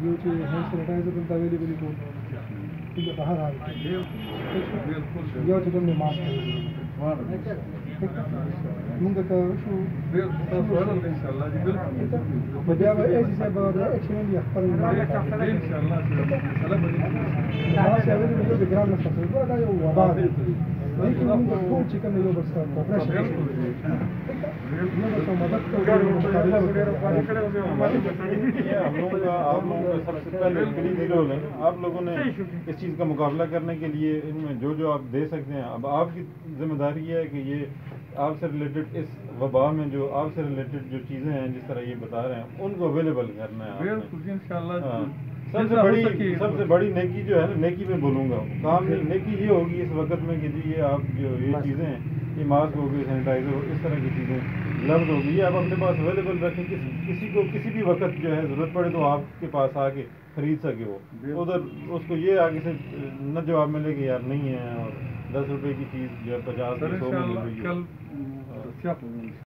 यो hand sanitiser पण available को ठीक है बाहर आ यो तो तुमने मास्क मुंगा का शो इंशाल्लाह जी बिल्कुल बदिया ऐसी से बहुत एक्शन भी पर इंशाल्लाह मास्क अवेलेबल जो ग्राम में सब वो का यो वबा लेकिन मुंगा तो चिकन यो बस का ऑपरेशन ये बस मदद को हम लोगों का आप लोगों का सबसे पहले क्लीन रोल है। आप लोगों ने इस चीज़ का मुकाबला करने के लिए इनमें जो जो आप दे सकते हैं, अब आपकी जिम्मेदारी है कि ये आपसे रिलेटेड इस वबा में जो आपसे रिलेटेड जो चीज़ें हैं जिस तरह ये बता रहे हैं उनको अवेलेबल करना है इंशाल्लाह। सबसे बड़ी नेकी जो है ना, नेकी में बोलूँगा काम नहीं, नेकी ये होगी इस वक्त में कि जी ये आप जो ये चीज़ें हैं, ये मास्क हो गए, सैनिटाइजर हो, इस तरह की चीज़ें ग्लव्स हो गई, आप अपने पास अवेलेबल रखें। किसी को किसी भी वक्त जो है ज़रूरत पड़े तो आपके पास आके खरीद सके वो, उधर उसको ये आगे से न जवाब मिले कि यार नहीं है और 10 रुपए की चीज़ जो है 50 100 में मिल रही है।